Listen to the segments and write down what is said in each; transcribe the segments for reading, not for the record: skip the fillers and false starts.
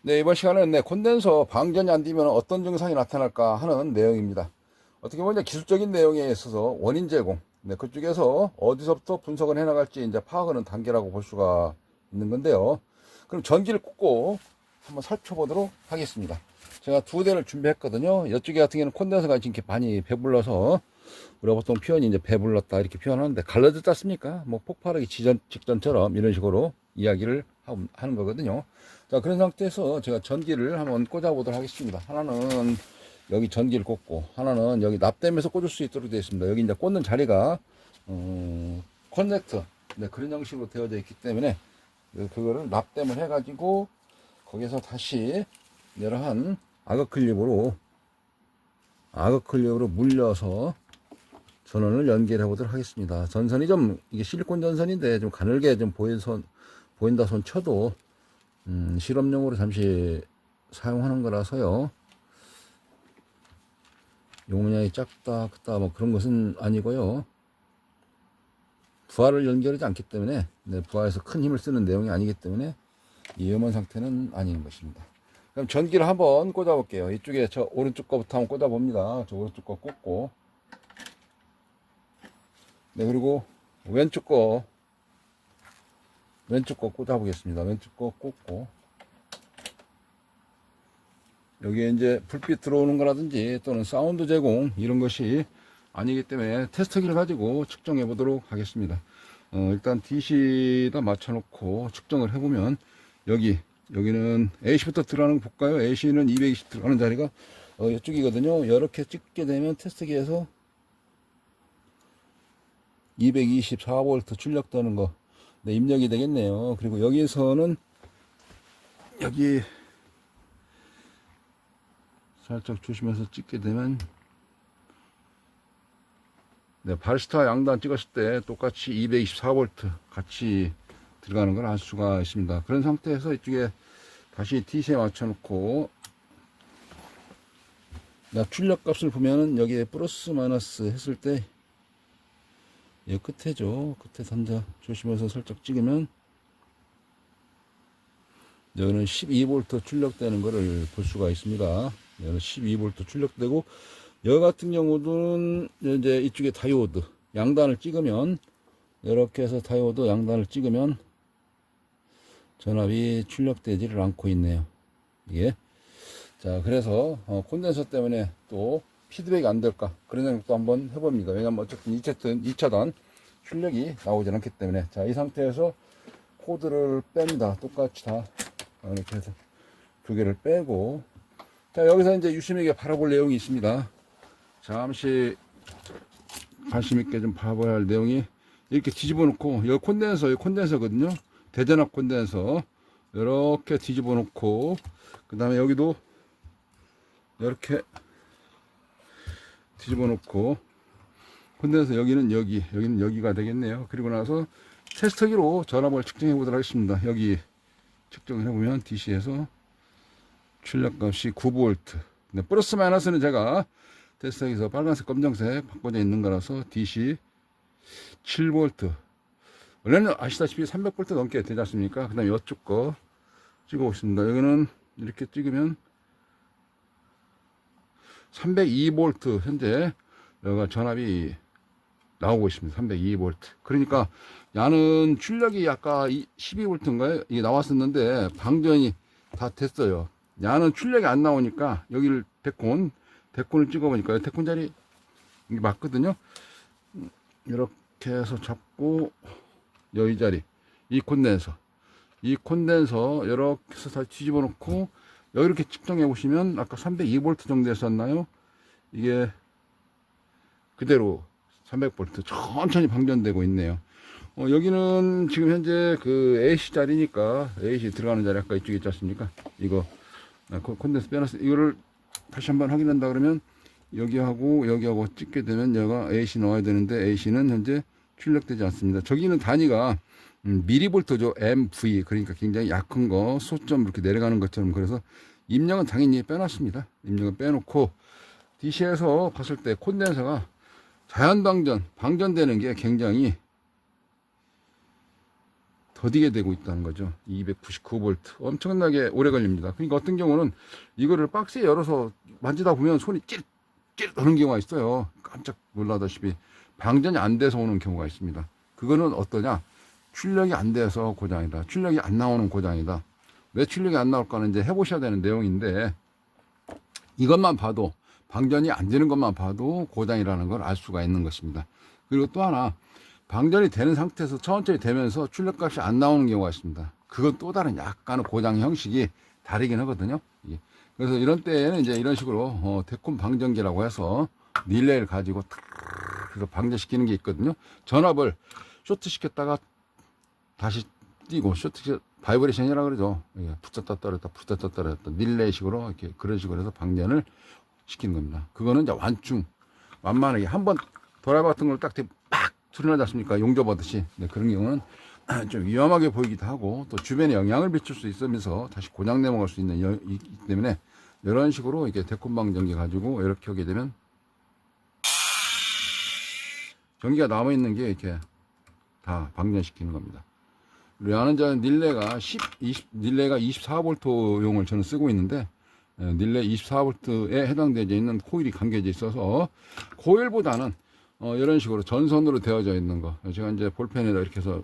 네, 이번 시간은 콘덴서 방전이 안 되면 어떤 증상이 나타날까 하는 내용입니다. 어떻게 보면 기술적인 내용에 있어서 원인 제공, 그쪽에서 어디서부터 분석을 해나갈지 이제 파악하는 단계라고 볼 수가 있는 건데요. 그럼 전기를 꽂고 한번 살펴보도록 하겠습니다. 제가 두 대를 준비했거든요. 이쪽에 같은 경우는 콘덴서가 이렇게 많이 배불러서 우리가 보통 표현이 이제 배불렀다 이렇게 표현하는데 갈라졌지 않습니까? 뭐 폭발하기 직전처럼 이런 식으로 이야기를 하는 거거든요. 자, 그런 상태에서 제가 전기를 한번 꽂아 보도록 하겠습니다. 하나는 여기 전기를 꽂고 하나는 여기 납땜에서 꽂을 수 있도록 되어 있습니다. 여기 이제 꽂는 자리가 커넥터 그런 형식으로 되어져 있기 때문에 그거를 납땜을 해 가지고 거기서 다시 이러한 악어클립으로 물려서 전원을 연결해 보도록 하겠습니다. 전선이 좀 이게 실리콘 전선인데 좀 가늘게 좀 보인다 손 쳐도 실험용으로 잠시 사용하는 거라서요. 용량이 작다 크다 뭐 그런 것은 아니고요. 부하를 연결하지 않기 때문에 부하에서 큰 힘을 쓰는 내용이 아니기 때문에 위험한 상태는 아닌 것입니다. 그럼 전기를 한번 꽂아 볼게요. 이쪽에 저 오른쪽 거부터 한번 꽂아 봅니다. 저 오른쪽 거 꽂고 그리고 왼쪽 거 꽂아 보겠습니다. 왼쪽 거 꽂고 여기에 이제 불빛 들어오는 거라든지 또는 사운드 제공 이런 것이 아니기 때문에 테스터기를 가지고 측정해 보도록 하겠습니다. 일단 DC에다 맞춰 놓고 측정을 해보면 여기는 AC부터 들어가는 거 볼까요? AC는 220 들어가는 자리가 이쪽이거든요. 이렇게 찍게 되면 테스트기에서 224V 출력되는 거 입력이 되겠네요. 그리고 여기에서는 여기 살짝 조심해서 찍게 되면 바리스타 양단 찍었을 때 똑같이 224V 같이 들어가는 걸 알 수가 있습니다. 그런 상태에서 이쪽에 다시 DC에 맞춰 놓고 출력 값을 보면은 여기에 플러스 마이너스 했을 때 이 끝에죠. 끝에 단자 조심해서 살짝 찍으면 여기는 12V 출력되는 것을 볼 수가 있습니다. 여기는 12V 출력되고 여기 같은 경우는 이제 이쪽에 다이오드 양단을 찍으면 이렇게 해서 다이오드 양단을 찍으면 전압이 출력되지를 않고 있네요. 이게 자 그래서 콘덴서 때문에 또 피드백이 안 될까 그런 생각도 한번 해봅니다. 왜냐면 어쨌든 2차단 출력이 나오지 않기 때문에 자 이 상태에서 코드를 뺍니다. 똑같이 다 이렇게 해서 두 개를 빼고 자 여기서 이제 유심하게 바라볼 내용이 있습니다. 잠시 관심 있게 좀 봐봐야 할 내용이 이렇게 뒤집어 놓고 여기 콘덴서거든요. 대전압 콘덴서 이렇게 뒤집어 놓고 그 다음에 여기도 이렇게 뒤집어 놓고 콘덴서 여기는 여기가 되겠네요. 그리고 나서 테스터기로 전압을 측정해 보도록 하겠습니다. 여기 측정을 해보면 DC에서 출력값이 9V 플러스 마이너스는 제가 테스터기에서 빨간색 검정색 바꿔져 있는 거라서 DC 7V 원래는 아시다시피 300V 넘게 되지 않습니까? 그 다음에 이쪽 거 찍어 보겠습니다. 여기는 이렇게 찍으면 302V 현재 여기가 전압이 나오고 있습니다. 302V. 그러니까 야는 출력이 아까 12V인가요? 이게 나왔었는데 방전이 다 됐어요. 야는 출력이 안 나오니까 여기를 데콘을 찍어보니까 데콘 자리 이게 맞거든요. 이렇게 해서 잡고 여기 자리 이 콘덴서 이렇게 해서 다 뒤집어 놓고 여기 이렇게 측정해 보시면 아까 302V 정도 했었나요? 이게 그대로 300V 천천히 방전되고 있네요. 여기는 지금 현재 그 AC 자리니까 AC 들어가는 자리 아까 이쪽에 있지 않습니까? 이거 콘덴서 빼놨어. 이거를 다시 한번 확인한다 그러면 여기하고 찍게 되면 여기가 AC 넣어야 되는데 AC는 현재 출력되지 않습니다. 저기는 단위가 미리볼트죠. MV 그러니까 굉장히 약한 거 소점 이렇게 내려가는 것처럼 그래서 입력은 당연히 빼놨습니다. 입력은 빼놓고 DC에서 봤을 때 콘덴서가 자연 방전되는 게 굉장히 더디게 되고 있다는 거죠. 299V 엄청나게 오래 걸립니다. 그러니까 어떤 경우는 이거를 박스에 열어서 만지다 보면 손이 찌릿 하는 경우가 있어요. 깜짝 놀라다시피 방전이 안 돼서 오는 경우가 있습니다. 그거는 어떠냐? 출력이 안 돼서 고장이다. 출력이 안 나오는 고장이다. 왜 출력이 안 나올까는 이제 해보셔야 되는 내용인데, 이것만 봐도, 방전이 안 되는 것만 봐도 고장이라는 걸 알 수가 있는 것입니다. 그리고 또 하나, 방전이 되는 상태에서 천천히 되면서 출력값이 안 나오는 경우가 있습니다. 그건 또 다른 약간의 고장 형식이 다르긴 하거든요. 그래서 이런 때에는 이제 이런 식으로 데콤 방전기라고 해서 릴레이를 가지고 그래서 방전시키는 게 있거든요. 전압을 쇼트 시켰다가 다시 띄고, 쇼트 바이브레이션이라 그러죠. 붙였다 떨었다 붙였다 떨었다 릴레이식으로 이렇게 그런 식으로 해서 방전을 시키는 겁니다. 그거는 이제 완만하게 한번 드라이버 같은 걸 딱 빡 소리 나지 않습니까? 용접하듯이. 네, 그런 경우는 좀 위험하게 보이기도 하고 또 주변에 영향을 미칠 수 있으면서 다시 고장 내먹을 수 있는 있기 때문에 이런 식으로 이렇게 데콤 방전기 가지고 이렇게 하게 되면 전기가 남아 있는 게 이렇게 다 방전시키는 겁니다. 우리 아는 자는 릴레가 24V용을 저는 쓰고 있는데, 릴레 24V에 해당되어 있는 코일이 감겨져 있어서 코일보다는 이런 식으로 전선으로 되어져 있는 거, 제가 이제 볼펜에다 이렇게 해서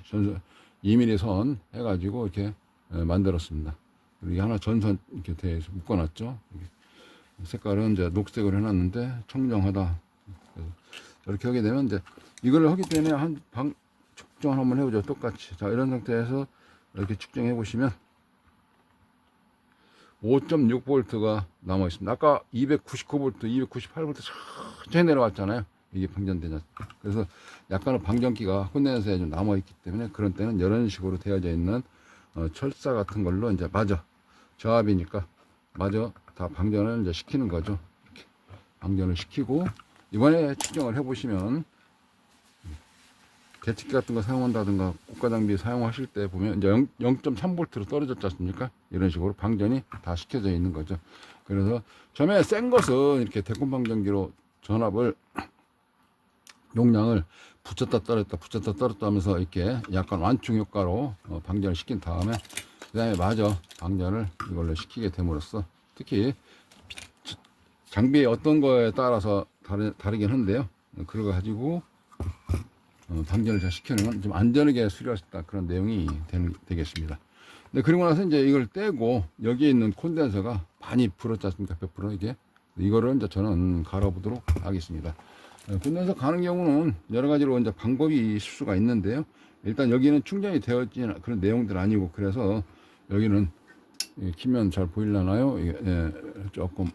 전선 2mm 선 해가지고 이렇게 만들었습니다. 그리고 하나 전선 이렇게 대해서 묶어놨죠. 색깔은 이제 녹색으로 해놨는데 청정하다. 이렇게 하게 되면 이제 이걸 하기 때문에 측정을 한번 해보죠. 똑같이. 자, 이런 상태에서 이렇게 측정해 보시면 5.6V가 남아 있습니다. 아까 299V, 298V 천천히 내려왔잖아요. 이게 방전되냐. 그래서 약간의 방전기가 콘덴서에 좀 남아 있기 때문에 그런 때는 이런 식으로 되어져 있는 철사 같은 걸로 이제 마저 저압이니까 마저 다 방전을 이제 시키는 거죠. 이렇게 방전을 시키고 이번에 측정을 해 보시면 계측기 같은 거 사용한다든가 고가 장비 사용하실 때 보면 이제 0.3V로 떨어졌지 않습니까? 이런 식으로 방전이 다 시켜져 있는 거죠. 그래서 처음에 센 것은 이렇게 데콤 방전기로 전압을 용량을 붙였다 떨었다 하면서 이렇게 약간 완충 효과로 방전을 시킨 다음에 그 다음에 마저 방전을 이걸로 시키게 됨으로써 특히 장비의 어떤 거에 따라서 다르긴 한데요. 그거 가지고 방전을 잘 시켜놓으면 좀 안전하게 수리할 수 있다, 그런 내용이 되겠습니다. 네, 그리고 나서 이제 이걸 떼고 여기에 있는 콘덴서가 많이 불었지 않습니까? 100% 이게. 이거를 이제 저는 갈아보도록 하겠습니다. 콘덴서 가는 경우는 여러 가지로 이제 방법이 있을 수가 있는데요. 일단 여기는 충전이 되어진 그런 내용들 아니고, 그래서 여기는 키면 잘 보이려나요? 조금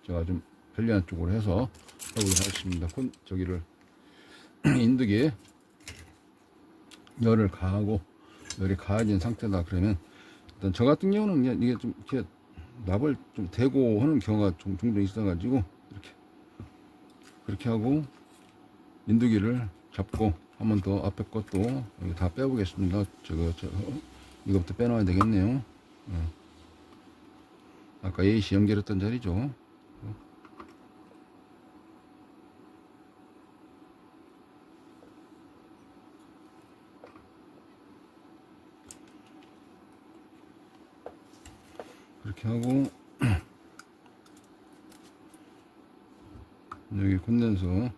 제가 좀 편리한 쪽으로 해서 해보도록 하겠습니다. 저기를 인두기에 열을 가하고 열이 가해진 상태다 그러면, 일단 저 같은 경우는 이게 좀 이렇게 납을 좀 대고 하는 경우가 종종 있어가지고 그렇게 하고 인두기를 잡고 한 번 더 앞에 것도 여기 다 빼보겠습니다. 이거부터 빼놔야 되겠네요. 아까 AC 연결했던 자리죠. 그렇게 하고 여기 콘덴서,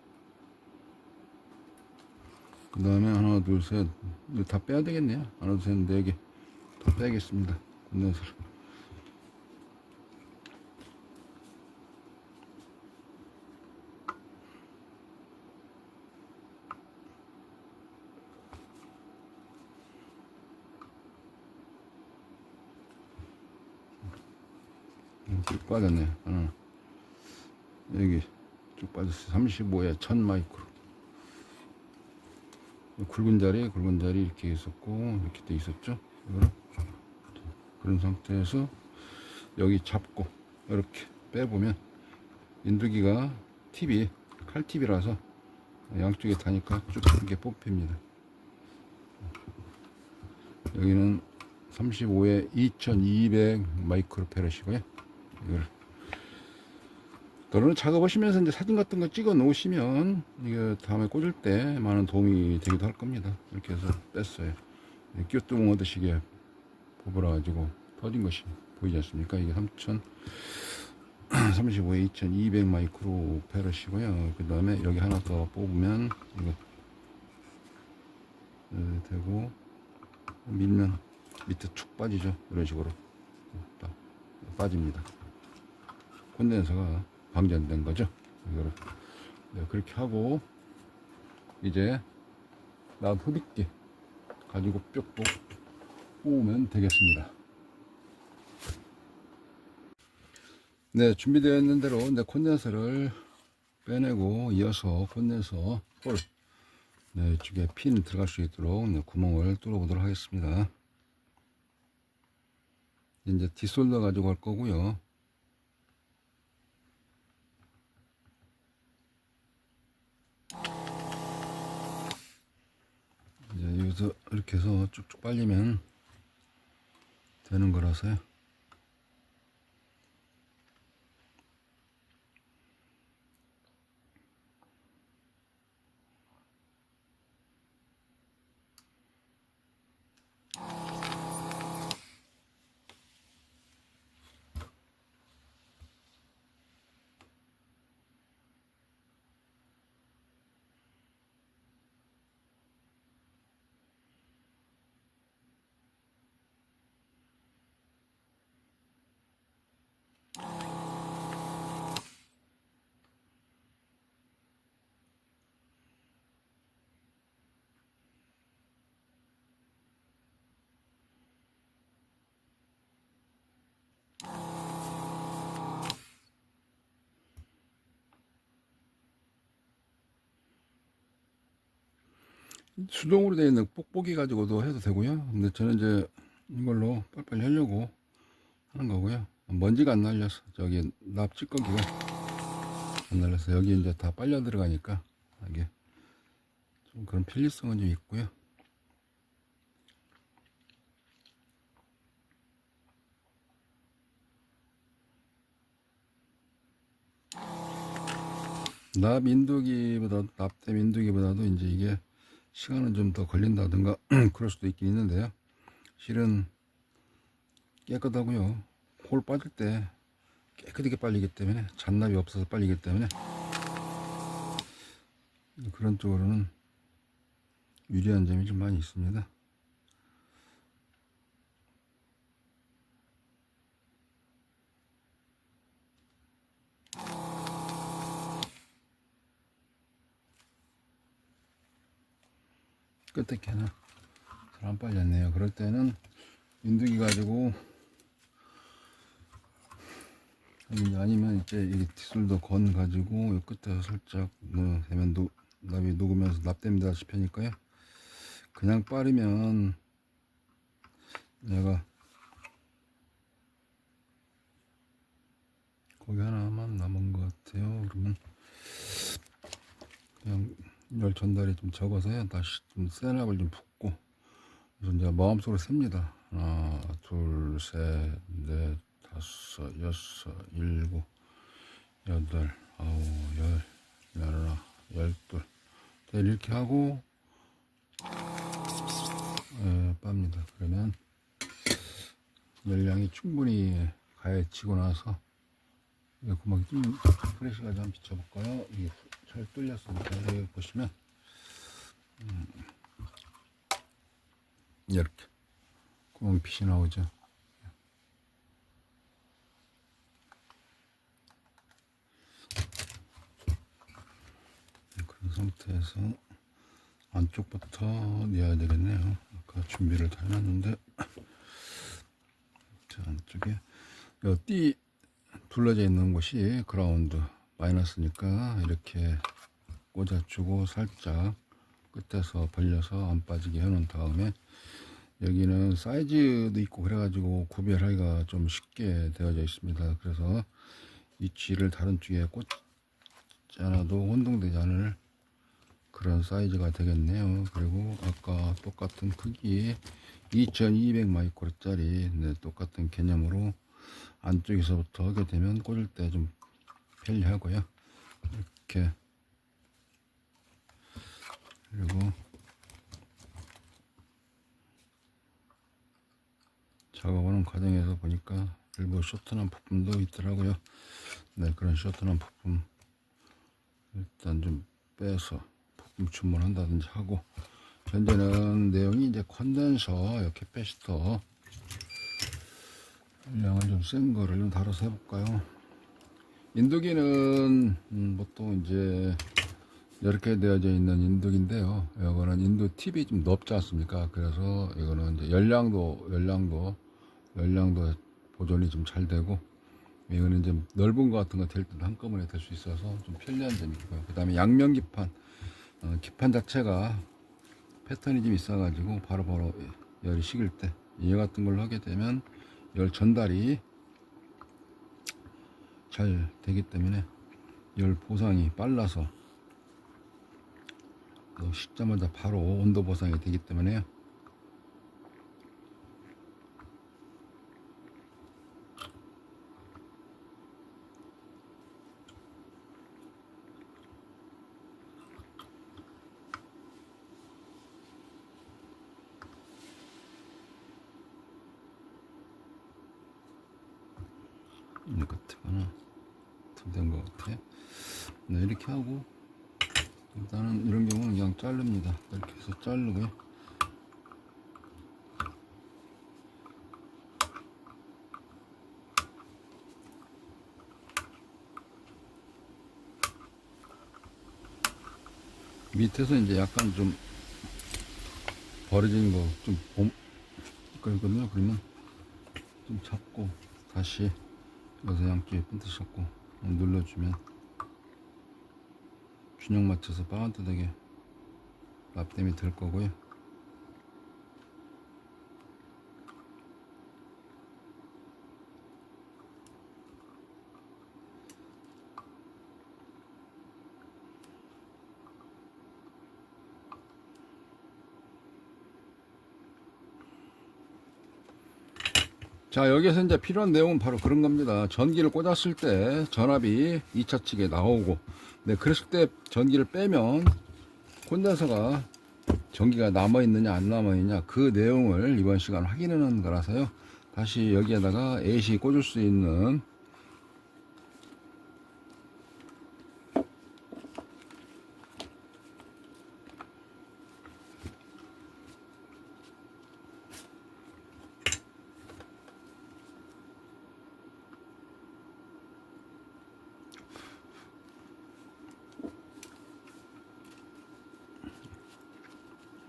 그 다음에 하나 둘 셋 이거 다 빼야 되겠네요. 하나 둘 셋 네 개 다 빼야겠습니다. 콘덴서를 쭉 빠졌네. 하나 여기 쭉 빠졌어요. 35에 1000 마이크로. 굵은 자리 이렇게 있었고 이렇게 돼 있었죠. 이거를 그런 상태에서 여기 잡고 이렇게 빼보면 인두기가 팁이 칼팁이라서 양쪽에 다니까 쭉 이렇게 뽑힙니다. 여기는 35에 2200 마이크로 페럿이고요. 이걸 또는 작업하시면서 이제 사진 같은 거 찍어 놓으시면 이게 다음에 꽂을 때 많은 도움이 되기도 할 겁니다. 이렇게 해서 뺐어요. 끼우뚜껑 얻으시게 보부라 가지고 터진 것이 보이지 않습니까? 이게 3035에 2200 마이크로 페럿이고요. 그 다음에 여기 하나 더 뽑으면 이거 되고 밀면 밑에 축 빠지죠. 이런 식으로 딱 빠집니다. 콘덴서가 방전된 거죠. 이거를 그렇게 하고 이제 나 흡입기 가지고 뾱뾱 뽑으면 되겠습니다. 네, 준비되어 있는 대로 이제 콘덴서를 빼내고 이어서 콘덴서 홀 이쪽에 핀 들어갈 수 있도록 구멍을 뚫어 보도록 하겠습니다. 이제 디솔더 가지고 갈 거고요. 이제 여기서 이렇게 해서 쭉쭉 빨리면 되는 거라서요. 수동으로 되어 있는 뽁뽁이 가지고도 해도 되고요. 근데 저는 이제 이걸로 빨리빨리 하려고 하는 거고요. 먼지가 안 날려서 저기 납 찌꺼기가 안 날려서 여기 이제 다 빨려 들어가니까 이게 좀 그런 편리성은 좀 있고요. 납 인두기보다 납땜 인두기보다도 이제 이게 시간은 좀 더 걸린다든가 그럴 수도 있긴 있는데요. 실은 깨끗하고요. 홀 빠질 때 깨끗하게 빨리기 때문에 잔납이 없어서 빨리기 때문에 그런 쪽으로는 유리한 점이 좀 많이 있습니다. 끝에 캐나 잘 안 빨렸네요. 그럴 때는 인두기 가지고 아니면 이제 이 티술도 건 가지고 이 끝에서 살짝 되면 납이 녹으면서 납됩니다시피 하니까요. 그냥 빠르면 내가 거기 하나만 남은 것 같아요. 그러면 그냥 열 전달이 좀 적어서요. 다시 좀 센 납을 좀 붓고 그래서 이제 마음속으로 셉니다. 하나, 둘, 셋, 넷, 다섯, 여섯, 일곱, 여덟, 아홉, 열, 열하나, 열둘. 이렇게 하고 빱니다. 그러면 열량이 충분히 가해지고 나서 구멍이 좀 프레시가 좀 비춰볼까요? 이게 잘 뚫렸으니까 여기 보시면 이렇게 구멍빛이 나오죠. 그런 상태에서 안쪽부터 내야 되겠네요. 아까 준비를 다 해놨는데 자, 안쪽에 띠 둘러져 있는 곳이 그라운드 마이너스니까 이렇게 꽂아주고 살짝 끝에서 벌려서 안 빠지게 해놓은 다음에 여기는 사이즈도 있고 그래가지고 구별하기가 좀 쉽게 되어져 있습니다. 그래서 이 쥐를 다른 쪽에 꽂지 않아도 혼동되지 않을 그런 사이즈가 되겠네요. 그리고 아까 똑같은 크기 2200 마이크로짜리 똑같은 개념으로 안쪽에서부터 하게 되면 꽂을 때 좀 편리하고요. 이렇게. 그리고 작업하는 과정에서 보니까 일부 쇼트난 부품도 있더라고요. 네, 그런 쇼트난 부품 일단 좀 빼서 부품 주문한다든지 하고, 현재는 내용이 이제 컨덴서, 캐패시터 양을 좀 센 거를 좀 다뤄서 해볼까요? 인두기는 보통 이제 이렇게 되어져 있는 인두기인데요. 이거는 인두 팁이 좀 넓지 않습니까? 그래서 이거는 이제 열량도 보존이 좀 잘 되고, 이거는 이제 넓은 거 같은 거 될 때도 한꺼번에 될 수 있어서 좀 편리한 점이 있고요. 그 다음에 양면 기판, 기판 자체가 패턴이 좀 있어가지고 바로바로 열이 식을 때 이 같은 걸로 하게 되면 열 전달이 잘 되기 때문에 열 보상이 빨라서 또 식자마자 바로 온도 보상이 되기 때문에 이 같으거나 된 것 같아요. 네, 이렇게 하고 일단은 이런 경우는 그냥 자릅니다. 이렇게 해서 자르고요. 밑에서 이제 약간 좀 벌어지는 거 좀 그러거든요. 그러면 좀 잡고 다시 여기서 양쪽에 핀트 잡고 눌러주면 균형 맞춰서 빠듯하게 납땜이 될 거고요. 자, 여기에서 이제 필요한 내용은 바로 그런 겁니다. 전기를 꽂았을 때 전압이 2차 측에 나오고, 네, 그랬을 때 전기를 빼면 콘덴서가 전기가 남아있느냐 안 남아있느냐 그 내용을 이번 시간 확인하는 거라서요. 다시 여기에다가 AC 꽂을 수 있는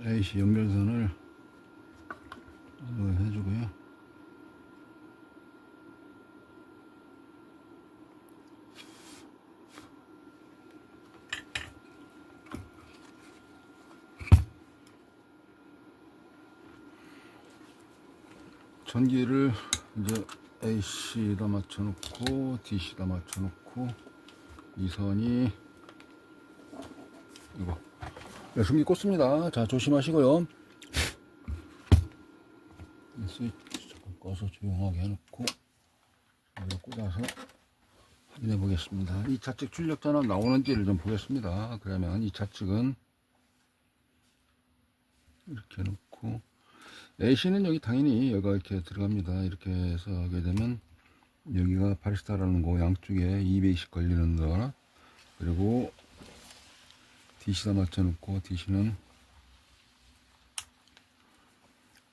AC 연결선을 해주고요. 전기를 이제 AC에다 맞춰놓고 DC에다 맞춰놓고 이 선이 이거 전기 꽂습니다. 자, 조심하시고요. 스위치 조금 꺼서 조용하게 해놓고 이걸 꽂아서 확인해 보겠습니다. 이 좌측 출력 전압 나오는지를 좀 보겠습니다. 그러면 이 좌측은 이렇게 해놓고 AC는 여기 당연히 여기가 이렇게 들어갑니다. 이렇게 해서 하게 되면 여기가 바리스타라는 거 양쪽에 200씩 걸리는 거, 그리고 DC다 맞춰놓고 DC는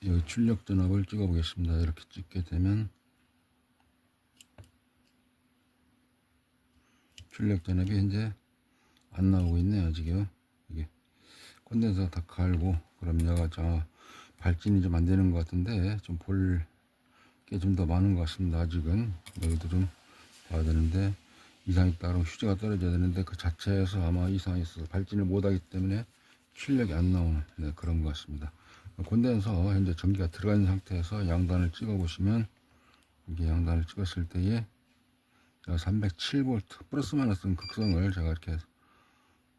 여기 출력 전압을 찍어 보겠습니다. 이렇게 찍게 되면 출력 전압이 현재 안 나오고 있네요. 지금 이게 콘덴서 다 갈고, 그럼 얘가 발진이 좀 안 되는 것 같은데 좀 볼 게 좀 더 많은 것 같습니다. 아직은 여기도 좀 봐야 되는데 이상이 따로 휴지가 떨어져야 되는데 그 자체에서 아마 이상이 있어서 발진을 못하기 때문에 출력이 안 나오는, 네, 그런 것 같습니다. 콘덴서 현재 전기가 들어가 있는 상태에서 양단을 찍어 보시면 이게 양단을 찍었을 때에 307V 플러스 마이너스 극성을 제가 이렇게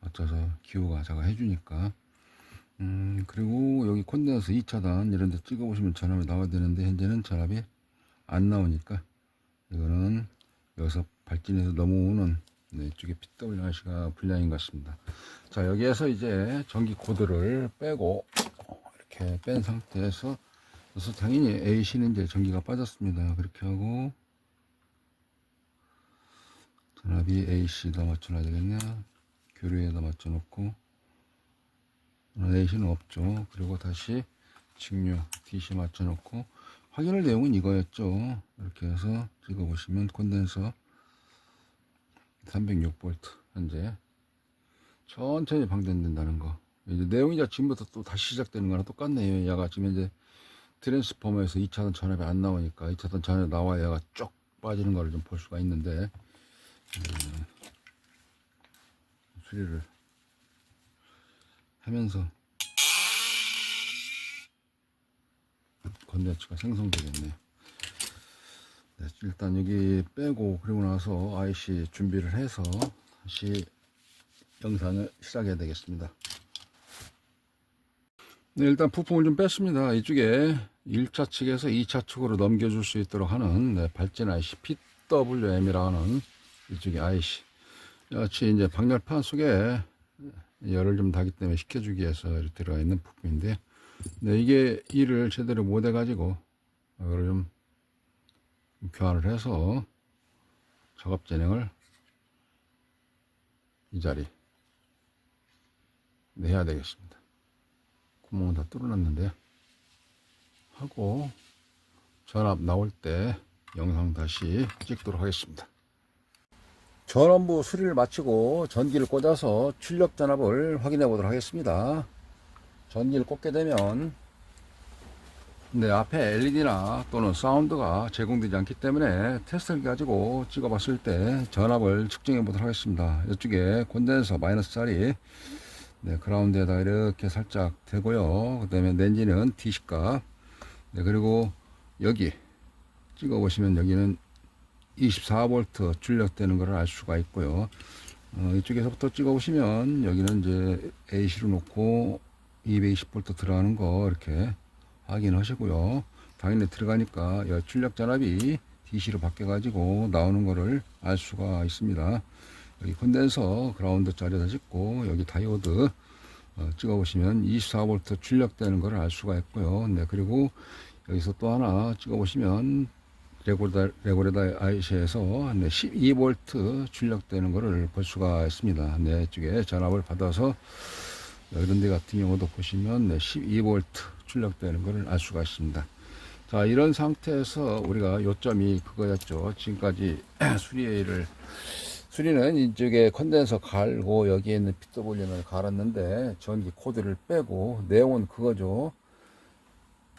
맞춰서 기호가 제가 해주니까, 그리고 여기 콘덴서 2차단 이런 데 찍어 보시면 전압이 나와야 되는데 현재는 전압이 안 나오니까 이거는 여기서 발진해서 넘어오는 네, 이쪽에 PWRC가 불량인 것 같습니다. 자, 여기에서 이제 전기 코드를 빼고 이렇게 뺀 상태에서 그래서 당연히 AC는 이제 전기가 빠졌습니다. 그렇게 하고 전압이 AC에다 맞춰놔야 되겠냐, 교류에다 맞춰놓고 AC는 없죠. 그리고 다시 직류 DC 맞춰놓고 확인할 내용은 이거였죠. 이렇게 해서 찍어보시면 콘덴서 306V 현재 천천히 방전된다는 거. 이제 내용이 지금부터 또 다시 시작되는 거랑 똑같네요. 얘가 지금 이제 트랜스포머에서 2차선 전압이 안 나오니까 2차선 전압이 나와야 얘가 쭉 빠지는 거를 좀 볼 수가 있는데, 수리를 하면서 건대치가 생성되겠네요. 네, 일단 여기 빼고 그리고 나서 IC 준비를 해서 다시 영상을 시작해야 되겠습니다. 네, 일단 부품을 좀 뺐습니다. 이쪽에 1차 측에서 2차 측으로 넘겨줄 수 있도록 하는, 네, 발진 IC PWM이라는 이쪽에 IC. 같이 이제 방열판 속에 열을 좀 닿기 때문에 식혀주기 위해서 이렇게 들어가 있는 부품인데, 네, 이게 일을 제대로 못 해가지고 이걸 좀 교환을 해서 작업 진행을 이 자리 해야 되겠습니다. 구멍은 다 뚫어놨는데 하고 전압 나올 때 영상 다시 찍도록 하겠습니다. 전원부 수리를 마치고 전기를 꽂아서 출력 전압을 확인해 보도록 하겠습니다. 전기를 꽂게 되면 앞에 LED나 또는 사운드가 제공되지 않기 때문에 테스트를 가지고 찍어 봤을 때 전압을 측정해 보도록 하겠습니다. 이쪽에 콘덴서 마이너스짜리, 네, 그라운드에다 이렇게 살짝 대고요. 그 다음에 렌즈는 DC값, 네, 그리고 여기 찍어 보시면 여기는 24V 출력되는 것을 알 수가 있고요. 이쪽에서부터 찍어 보시면 여기는 이제 AC로 놓고 220V 들어가는 거 이렇게 확인하시고요. 당연히 들어가니까 출력 전압이 DC로 바뀌어 가지고 나오는 거를 알 수가 있습니다. 여기 콘덴서 그라운드 자리에다 찍고 여기 다이오드 찍어 보시면 24V 출력되는 거를 알 수가 있고요. 네, 그리고 여기서 또 하나 찍어 보시면 레고레다 IC에서 12V 출력되는 거를 볼 수가 있습니다. 네, 이쪽에 전압을 받아서 이런 데 같은 경우도 보시면 12V 출력되는 것을 알 수가 있습니다. 자, 이런 상태에서 우리가 요점이 그거였죠. 지금까지 수리는 이쪽에 컨덴서 갈고 여기에 있는 PWM을 갈았는데 전기 코드를 빼고 내용은 그거죠.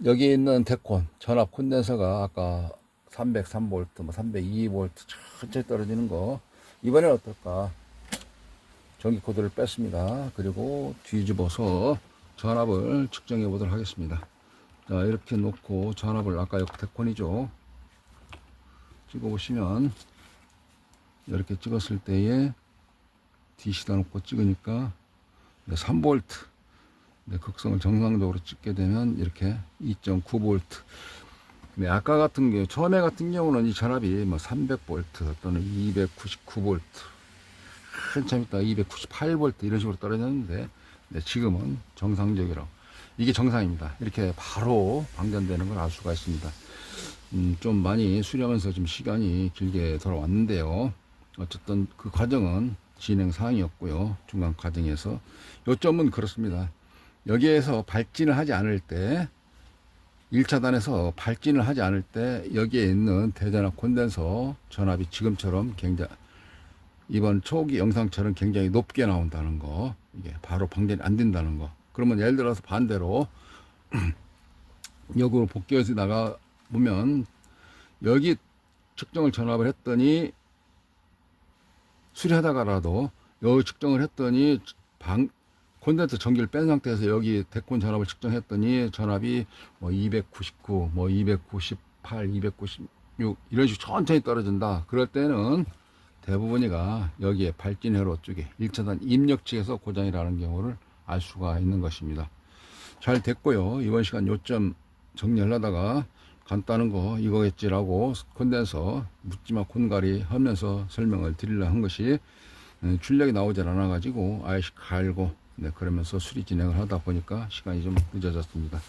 여기에 있는 데콘 전압 콘덴서가 아까 303V, 302V 천천히 떨어지는 거, 이번엔 어떨까? 전기 코드를 뺐습니다. 그리고 뒤집어서 전압을 측정해 보도록 하겠습니다. 자, 이렇게 놓고 전압을 아까 여기 데콘이죠. 찍어 보시면 이렇게 찍었을 때에 DC다 놓고 찍으니까 3V, 극성을 정상적으로 찍게 되면 이렇게 2.9V. 네, 아까 같은 경우, 처음에 같은 경우는 이 전압이 300V 또는 299V, 한참 있다가 298V 이런 식으로 떨어졌는데, 네, 지금은 정상적이라고. 이게 정상입니다. 이렇게 바로 방전되는 걸 알 수가 있습니다. 좀 많이 수리하면서 좀 시간이 길게 돌아왔는데요. 어쨌든 그 과정은 진행 사항이었고요. 중간 과정에서 요점은 그렇습니다. 여기에서 발진을 하지 않을 때, 1차단에서 발진을 하지 않을 때 여기에 있는 대전압 콘덴서 전압이 지금처럼 굉장히, 이번 초기 영상처럼 굉장히 높게 나온다는 거, 이게 바로 방전이 안 된다는 거. 그러면 예를 들어서 반대로 역으로 복귀해서 나가 보면 여기 측정을 전압을 했더니 수리하다가라도 여기 측정을 했더니 콘덴서 전기를 뺀 상태에서 여기 데콘 전압을 측정했더니 전압이 299, 298, 296 이런 식으로 천천히 떨어진다. 그럴 때는 대부분이가 여기에 발진 회로 쪽에 1차단 입력 측에서 고장이라는 경우를 알 수가 있는 것입니다. 잘 됐고요. 이번 시간 요점 정리하려다가 간단한 거 이거겠지라고 콘덴서 묻지마 콘갈이 하면서 설명을 드리려 한 것이 출력이 나오질 않아 가지고 아이씨 갈고 네, 그러면서 수리 진행을 하다 보니까 시간이 좀 늦어졌습니다.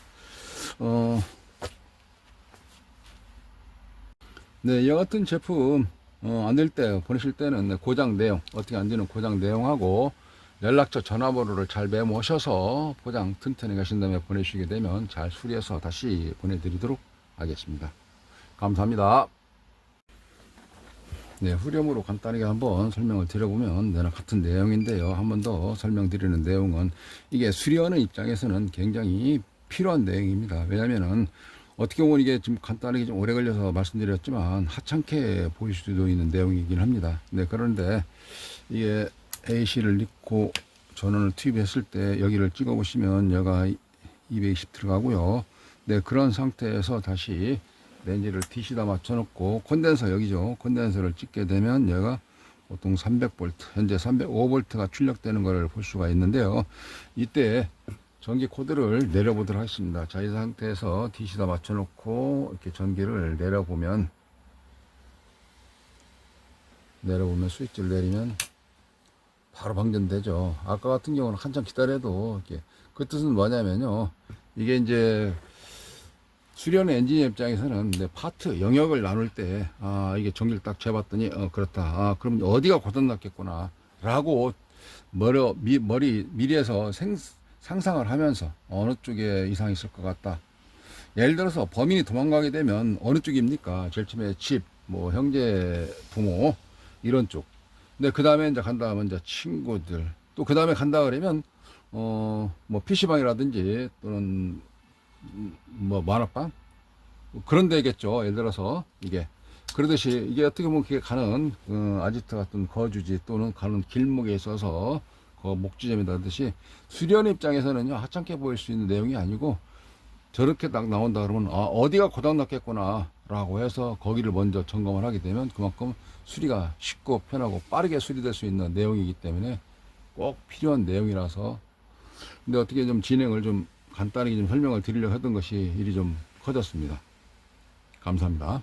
네, 이 같은 제품 안 될 때 보내실 때는 네, 고장 내용 어떻게 안 되는 고장 내용하고 연락처 전화번호를 잘 메모하셔서 포장 튼튼히 가신 다음에 보내주시게 되면 잘 수리해서 다시 보내드리도록 하겠습니다. 감사합니다. 네, 후렴으로 간단하게 한번 설명을 드려보면 네, 같은 내용인데요. 한 번 더 설명드리는 내용은 이게 수리하는 입장에서는 굉장히 필요한 내용입니다. 왜냐면은 어떻게 보면 이게 좀 간단하게 좀 오래 걸려서 말씀드렸지만 하찮게 보일 수도 있는 내용이긴 합니다. 네, 그런데 이게 AC를 넣고 전원을 투입했을 때 여기를 찍어 보시면 여가 220 들어가고요. 네, 그런 상태에서 다시 렌즈를 DC다 맞춰 놓고 콘덴서 여기죠. 콘덴서를 찍게 되면 얘가 보통 300V, 현재 305V가 출력되는 것을 볼 수가 있는데요. 이때 전기 코드를 내려보도록 하겠습니다. 자, 이 상태에서 DC다 맞춰 놓고 이렇게 전기를 내려보면 스위치를 내리면 바로 방전되죠. 아까 같은 경우는 한참 기다려도 이렇게 그 뜻은 뭐냐면요. 이게 이제 수리하는 엔지니어 입장에서는 파트 영역을 나눌 때 이게 전기를 딱 재봤더니 그렇다. 그럼 어디가 고장났겠구나 라고 미리에서 상상을 하면서 어느 쪽에 이상이 있을 것 같다. 예를 들어서 범인이 도망가게 되면 어느 쪽입니까? 제일 처음에 집, 뭐 형제, 부모 이런 쪽. 근데 그 다음에 이제 간다 하면 이제 친구들, 또 그 다음에 간다 그러면 뭐 PC방이라든지 또는 뭐 만화방 그런 데겠죠. 예를 들어서 이게 그러듯이 이게 어떻게 보면 그게 가는 아지트 같은 거주지 또는 가는 길목에 있어서 그 목지점이라듯이 수리원 입장에서는요 하찮게 보일 수 있는 내용이 아니고 저렇게 딱 나온다 그러면 어디가 고장났겠구나 라고 해서 거기를 먼저 점검을 하게 되면 그만큼 수리가 쉽고 편하고 빠르게 수리될 수 있는 내용이기 때문에 꼭 필요한 내용이라서 근데 어떻게 좀 진행을 좀 간단하게 좀 설명을 드리려고 했던 것이 일이 좀 커졌습니다. 감사합니다.